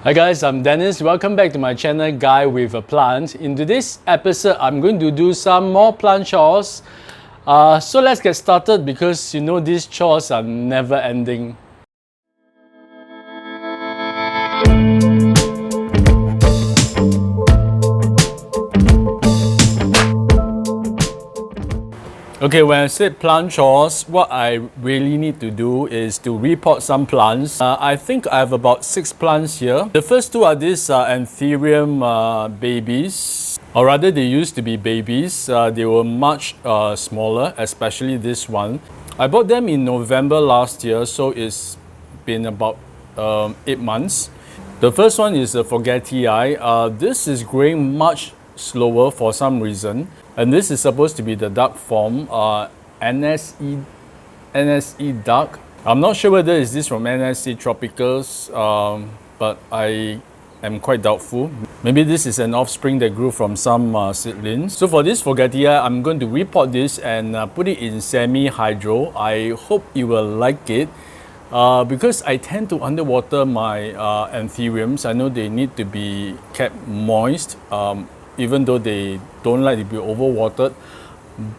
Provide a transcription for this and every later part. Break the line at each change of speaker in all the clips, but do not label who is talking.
Hi guys, I'm Dennis. Welcome back to my channel, Guy with a Plant. In today's episode, I'm going to do some more plant chores. So let's get started because you know these chores are never ending. Okay, when I said plant chores, what I really need to do is to repot some plants. I think I have about 6 plants here. The first two are these anthurium babies, or rather they used to be babies. They were much smaller, especially this one. I bought them in November last year, so it's been about 8 months. The first one is the forgetii. This is growing much slower for some reason. And this is supposed to be the duck form, NSE duck. I'm not sure whether is this from NSE tropicals, but I am quite doubtful. Maybe this is an offspring that grew from some seedlings. So for this forgetii, I'm going to repot this and put it in semi-hydro. I hope you will like it. Because I tend to underwater my anthuriums. I know they need to be kept moist. Even though they don't like to be overwatered,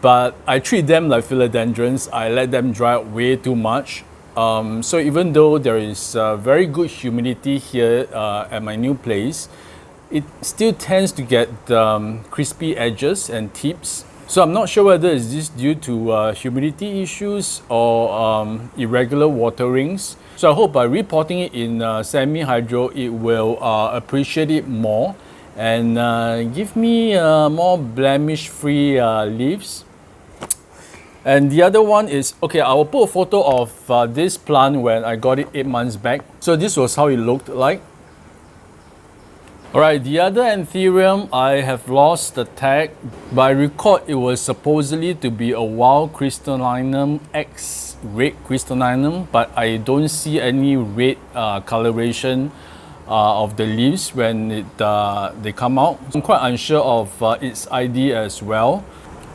but I treat them like philodendrons. I let them dry out way too much. So even though there is very good humidity here at my new place, it still tends to get crispy edges and tips. So I'm not sure whether is this due to humidity issues or irregular waterings. So I hope by repotting it in semi-hydro, it will appreciate it more and give me more blemish-free leaves. And the other one is, okay, I will put a photo of this plant when I got it 8 months back. So this was how it looked like. Alright, the other anthurium, I have lost the tag, but I recall it was supposedly to be a wild crystallinum X red crystallinum, but I don't see any red coloration of the leaves when they come out. I'm quite unsure of its ID as well.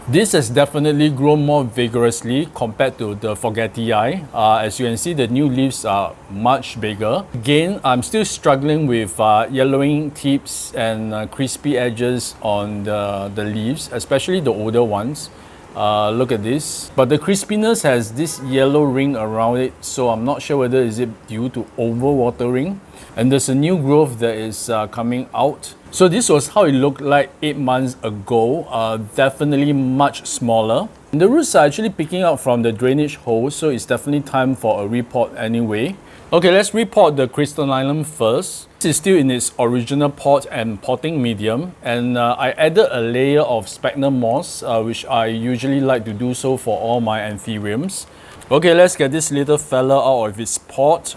This has definitely grown more vigorously compared to the forgetii. As you can see, the new leaves are much bigger. Again, I'm still struggling with yellowing tips and crispy edges on the leaves, especially the older ones. Look at this. But the crispiness has this yellow ring around it, so I'm not sure whether is it due to overwatering. And there's a new growth that is coming out. So this was how it looked like 8 months ago. Definitely much smaller. And the roots are actually picking up from the drainage hole, so it's definitely time for a repot anyway. Okay, let's repot the crystallinum first. This is still in its original pot and potting medium, and I added a layer of sphagnum moss, which I usually like to do so for all my anthuriums. Okay, let's get this little fella out of its pot.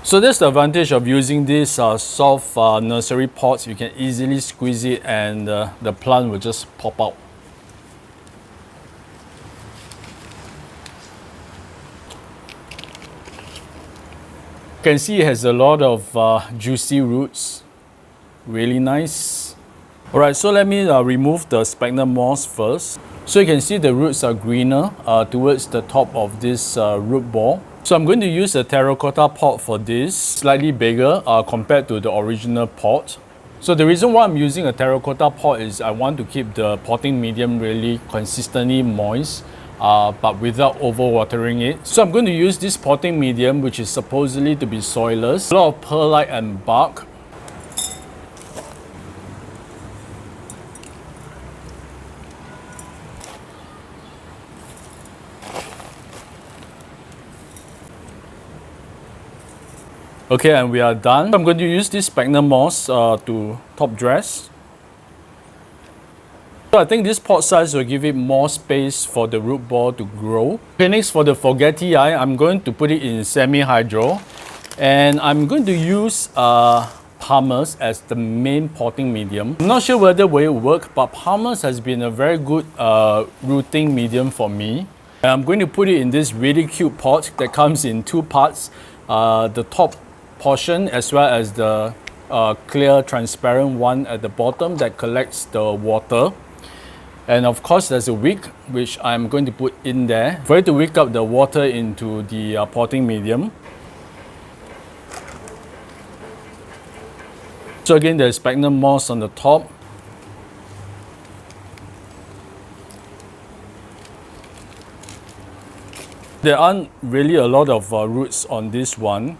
So that's the advantage of using these soft nursery pots. You can easily squeeze it and the plant will just pop out. You can see it has a lot of juicy roots. Really nice. Alright, so let me remove the sphagnum moss first. So you can see the roots are greener towards the top of this root ball. So I'm going to use a terracotta pot for this, slightly bigger compared to the original pot. So the reason why I'm using a terracotta pot is I want to keep the potting medium really consistently moist, but without overwatering it. So I'm going to use this potting medium, which is supposedly to be soilless. A lot of perlite and bark. Okay, and we are done. I'm going to use this sphagnum moss to top dress. So I think this pot size will give it more space for the root ball to grow. Okay, next for the forgetii, I'm going to put it in semi-hydro. And I'm going to use pumice as the main potting medium. I'm not sure whether it will work, but pumice has been a very good rooting medium for me. And I'm going to put it in this really cute pot that comes in 2 parts. The top portion as well as the clear transparent one at the bottom that collects the water. And of course there's a wick which I'm going to put in there for it to wick up the water into the potting medium. So again, there's sphagnum moss on the top. There aren't really a lot of roots on this one.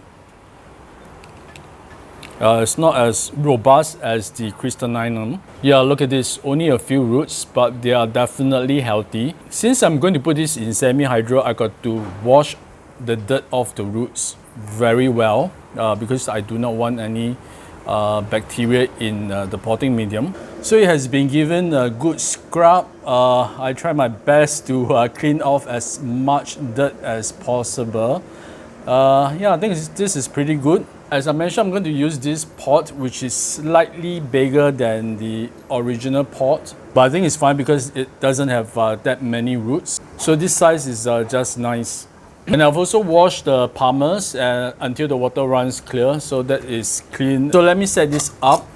It's not as robust as the crystallinum. Yeah, look at this, only a few roots, but they are definitely healthy. Since I'm going to put this in semi-hydro, I got to wash the dirt off the roots very well because I do not want any bacteria in the potting medium. So it has been given a good scrub. I try my best to clean off as much dirt as possible. Yeah, I think this is pretty good. As I mentioned, I'm going to use this pot, which is slightly bigger than the original pot. But I think it's fine because it doesn't have that many roots. So this size is just nice. And I've also washed the palmers until the water runs clear, so that is clean. So let me set this up.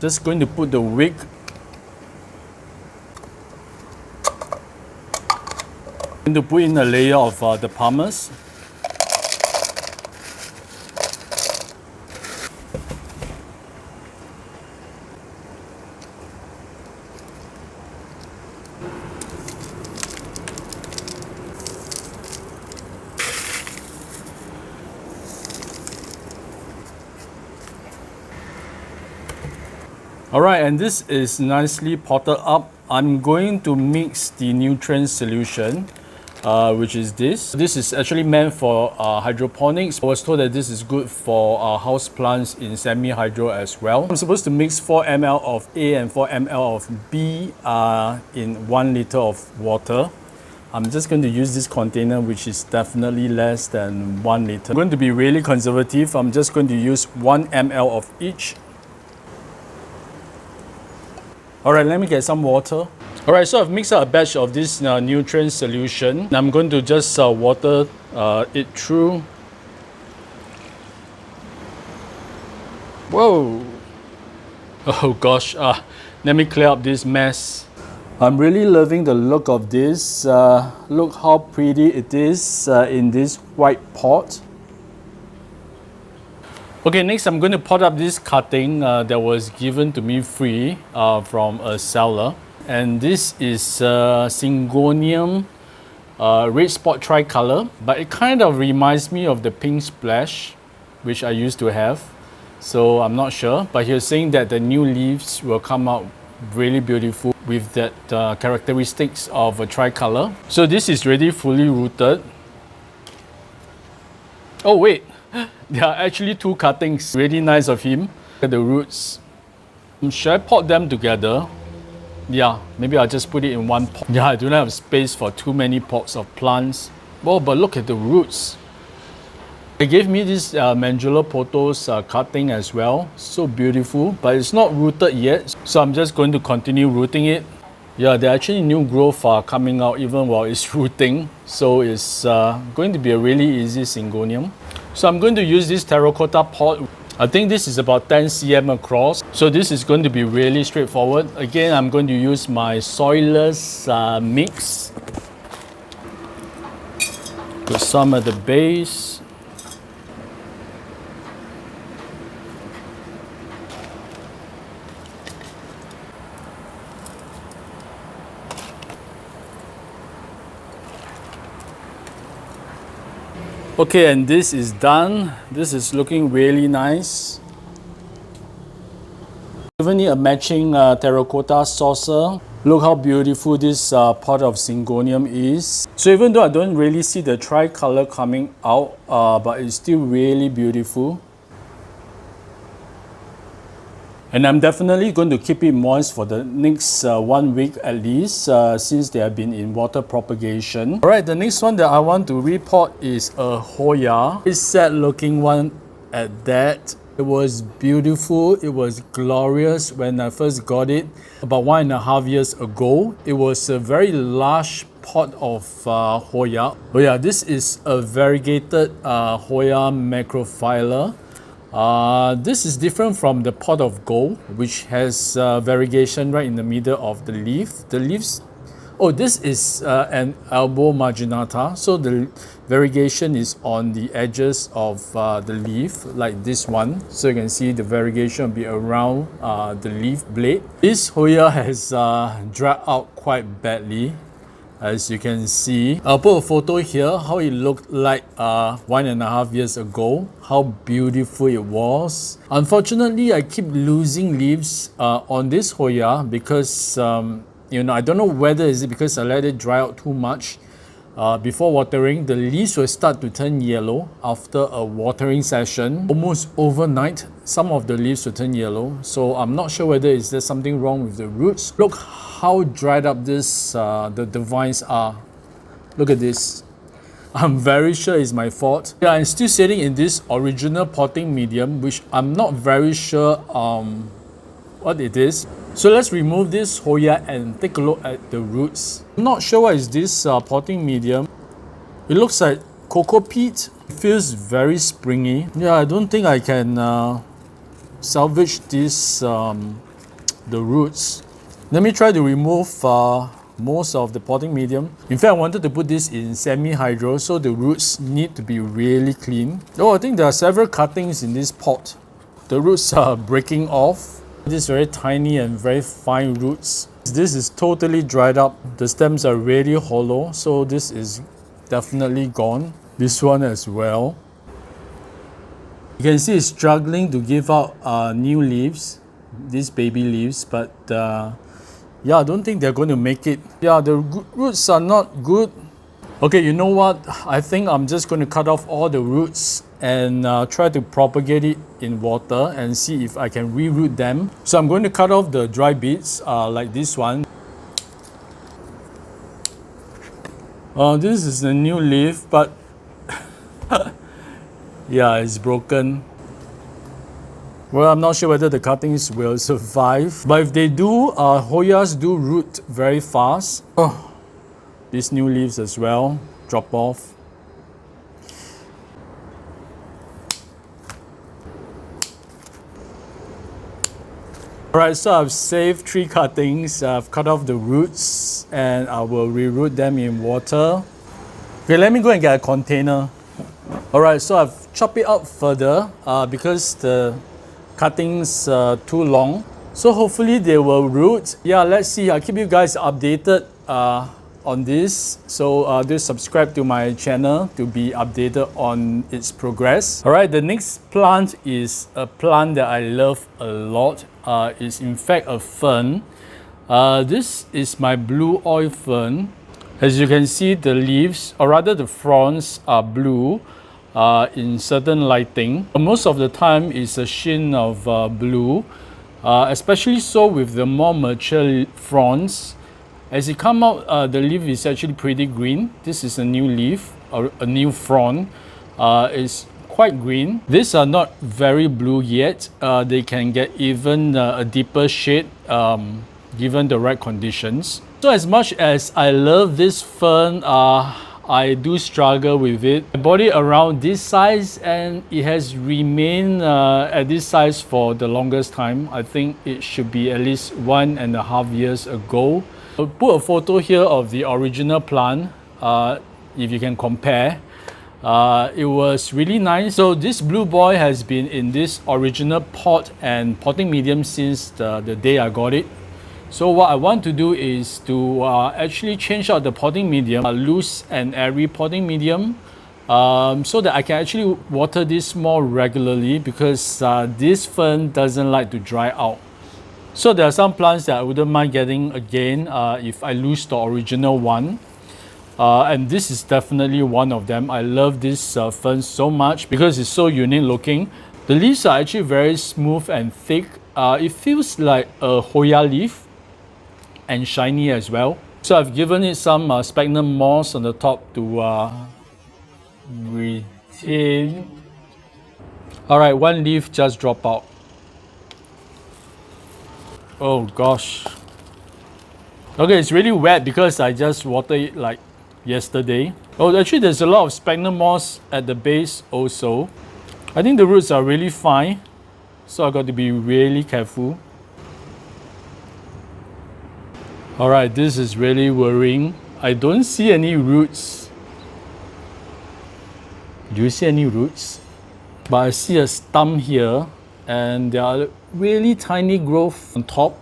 Just going to put the wick. I'm going to put in a layer of the palmers. Alright, and this is nicely potted up. I'm going to mix the nutrient solution, which is this. This is actually meant for hydroponics. I was told that this is good for house plants in semi-hydro as well. I'm supposed to mix 4 ml of A and 4 ml of B in 1 liter of water. I'm just going to use this container, which is definitely less than 1 liter. I'm going to be really conservative. I'm just going to use 1 ml of each. Alright, let me get some water. Alright, so I've mixed up a batch of this nutrient solution. I'm going to just water it through. Whoa! Oh gosh, let me clear up this mess. I'm really loving the look of this. Look how pretty it is in this white pot. Okay, next I'm going to pot up this cutting that was given to me free from a seller. And this is Syngonium red spot tricolor, but it kind of reminds me of the pink splash, which I used to have. So I'm not sure, but he was saying that the new leaves will come out really beautiful with that characteristics of a tricolor. So this is already fully rooted. Oh wait! There are actually 2 cuttings. Really nice of him. Look at the roots. Should I pot them together? Yeah, maybe I'll just put it in one pot. Yeah, I do not have space for too many pots of plants. Oh, but look at the roots. They gave me this Mandula pothos cutting as well. So beautiful, but it's not rooted yet. So I'm just going to continue rooting it. Yeah, there are actually new growth coming out even while it's rooting. So it's going to be a really easy Syngonium. So I'm going to use this terracotta pot. I think this is about 10 cm across. So this is going to be really straightforward. Again, I'm going to use my soilless mix. Put some at the base. Okay, and this is done. This is looking really nice. Even need a matching terracotta saucer. Look how beautiful this pot of Syngonium is. So even though I don't really see the tricolor coming out, but it's still really beautiful. And I'm definitely going to keep it moist for the next 1 week at least, since they have been in water propagation. Alright, the next one that I want to repot is a Hoya. It's sad looking one at that. It was beautiful, it was glorious when I first got it about 1.5 years ago. It was a very large pot of Hoya. Oh yeah, this is a variegated Hoya macrophylla. This is different from the pot of gold, which has variegation right in the middle of the leaf. The leaves Oh, this is an albomarginata. So the variegation is on the edges of the leaf, like this one. So you can see the variegation will be around the leaf blade. This Hoya has dried out quite badly, as you can see. I'll put a photo here, how it looked like 1.5 years ago, how beautiful it was. Unfortunately, I keep losing leaves on this Hoya because you know, I don't know whether is it because I let it dry out too much. Before watering, the leaves will start to turn yellow after a watering session. Almost overnight, some of the leaves will turn yellow. So I'm not sure whether is there something wrong with the roots. Look how dried up this the vines are. Look at this. I'm very sure it's my fault. Yeah, I'm still sitting in this original potting medium, which I'm not very sure what it is. So let's remove this Hoya and take a look at the roots. I'm not sure what is this potting medium. It looks like cocoa peat. It feels very springy. Yeah, I don't think I can salvage this the roots. Let me try to remove most of the potting medium. In fact, I wanted to put this in semi-hydro, so the roots need to be really clean. Oh, I think there are several cuttings in this pot. The roots are breaking off. These very tiny and very fine roots. This is totally dried up. The stems are really hollow, so this is definitely gone. This one as well. You can see it's struggling to give out new leaves, these baby leaves, but yeah, I don't think they're going to make it. Yeah, the roots are not good. Okay, you know what? I think I'm just going to cut off all the roots and try to propagate it in water and see if I can reroot them. So I'm going to cut off the dry bits like this one. This is a new leaf, but yeah, it's broken. Well, I'm not sure whether the cuttings will survive, but if they do, Hoyas do root very fast. Oh, these new leaves as well drop off. Alright, so I've saved 3 cuttings. I've cut off the roots and I will reroot them in water. Okay, let me go and get a container. Alright, so I've chopped it out further because the cuttings are too long. So hopefully they will root. Yeah, let's see. I'll keep you guys updated on this. So do subscribe to my channel to be updated on its progress. Alright, the next plant is a plant that I love a lot. It's in fact a fern. This is my blue oil fern. As you can see, the leaves, or rather the fronds, are blue in certain lighting. Most of the time it's a sheen of blue, especially so with the more mature fronds. As it comes out, the leaf is actually pretty green. This is a new leaf, or a new frond. It's quite green. These are not very blue yet. They can get even a deeper shade given the right conditions. So as much as I love this fern, I do struggle with it. I bought it around this size and it has remained at this size for the longest time. I think it should be at least 1.5 years ago. I'll put a photo here of the original plant if you can compare. It was really nice. So this blue boy has been in this original pot and potting medium since the day I got it. So what I want to do is to actually change out the potting medium, a loose and airy potting medium, so that I can actually water this more regularly, because this fern doesn't like to dry out. So there are some plants that I wouldn't mind getting again if I lose the original one. And this is definitely one of them. I love this fern so much because it's so unique looking. The leaves are actually very smooth and thick. It feels like a Hoya leaf and shiny as well. So I've given it some sphagnum moss on the top to retain. Alright, one leaf just dropped out. Oh gosh. Okay, it's really wet because I just watered it like yesterday. Oh, actually there's a lot of sphagnum moss at the base also. I think the roots are really fine, so I got to be really careful. Alright, this is really worrying. I don't see any roots. Do you see any roots? But I see a stump here, and there are really tiny growth on top.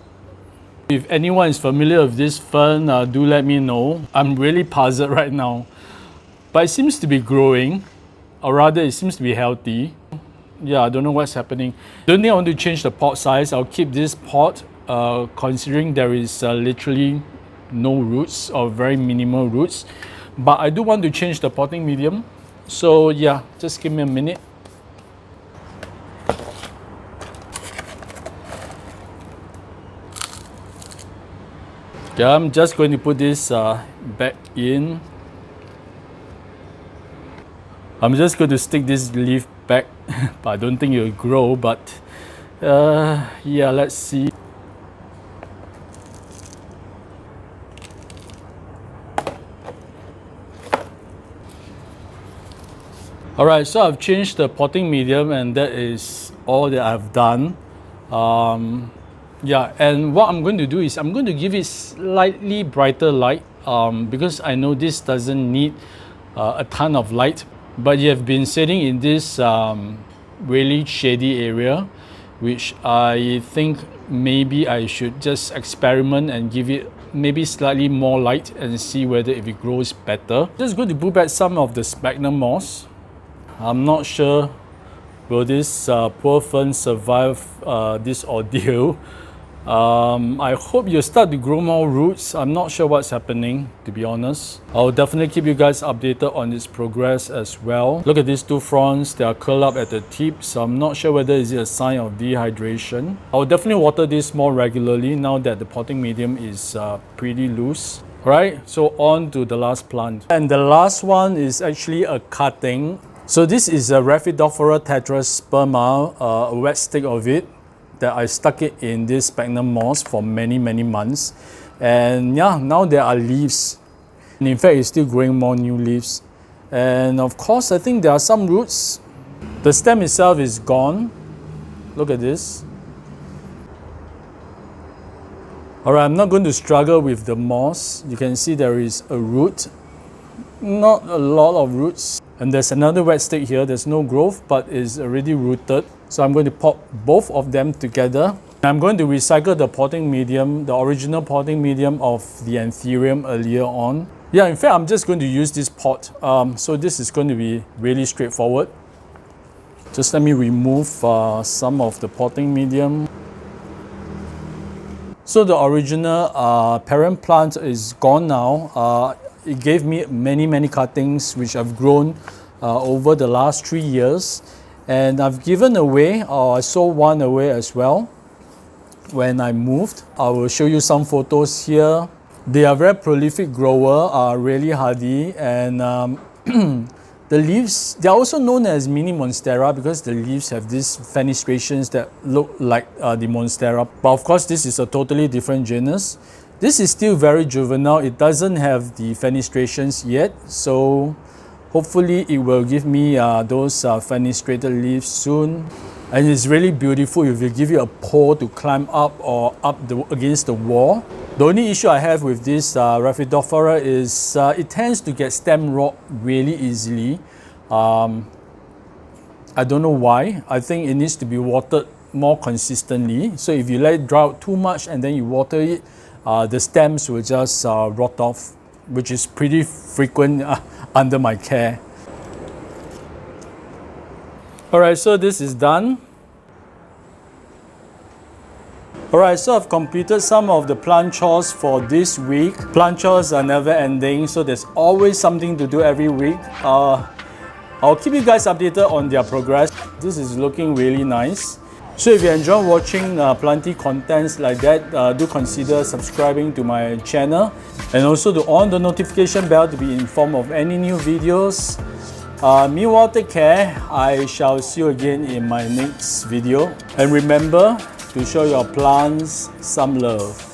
If anyone is familiar with this fern, do let me know. I'm really puzzled right now. But it seems to be growing, or rather it seems to be healthy. Yeah, I don't know what's happening. Don't think I want to change the pot size. I'll keep this pot, considering there is literally no roots or very minimal roots. But I do want to change the potting medium. So yeah, just give me a minute. Yeah, I'm just going to put this back in. I'm just going to stick this leaf back, but I don't think it will grow, but yeah, let's see. Alright, so I've changed the potting medium, and that is all that I've done. Yeah, and what I'm going to do is I'm going to give it slightly brighter light because I know this doesn't need a ton of light, but you have been sitting in this really shady area, which I think maybe I should just experiment and give it maybe slightly more light and see whether if it grows better. Just going to pull back some of the sphagnum moss. I'm not sure will this poor fern survive this ordeal. I hope you start to grow more roots. I'm not sure what's happening, to be honest. I'll definitely keep you guys updated on its progress as well. Look at these two fronds, they are curled up at the tip, so I'm not sure whether it's a sign of dehydration. I'll definitely water this more regularly now that the potting medium is pretty loose. Alright, so on to the last plant. And the last one is actually a cutting. So this is a Repotting tetrasperma, a wet stick of it, that I stuck it in this sphagnum moss for many months, and yeah, now there are leaves, and in fact it's still growing more new leaves, and of course I think there are some roots. The stem itself is gone. Look at this. Alright, I'm not going to struggle with the moss. You can see there is a root, not a lot of roots, and there's another wet stick here. There's no growth, but it's already rooted. So I'm going to pop both of them together. I'm going to recycle the potting medium, the original potting medium of the anthurium earlier on. Yeah, in fact, I'm just going to use this pot. So this is going to be really straightforward. Just let me remove some of the potting medium. So the original parent plant is gone now. It gave me many cuttings which I've grown over the last 3 years. And I've given away, or I sold one away as well when I moved. I will show you some photos here. They are very prolific grower, are really hardy, and the leaves, they are also known as mini monstera because the leaves have these fenestrations that look like the monstera. But of course, this is a totally different genus. This is still very juvenile. It doesn't have the fenestrations yet, so hopefully it will give me those fenestrated leaves soon. And it's really beautiful if you give it a pole to climb up or against the wall. The only issue I have with this Repotting is it tends to get stem rot really easily. I don't know why. I think it needs to be watered more consistently. So if you let it dry out too much and then you water it, the stems will just rot off, which is pretty frequent under my care. Alright, so this is done. Alright, so I've completed some of the plant chores for this week. Plant chores are never ending, so there's always something to do every week. I'll keep you guys updated on their progress. This is looking really nice. So if you enjoy watching planty contents like that, do consider subscribing to my channel, and also to on the notification bell to be informed of any new videos. Meanwhile, take care. I shall see you again in my next video. And remember to show your plants some love.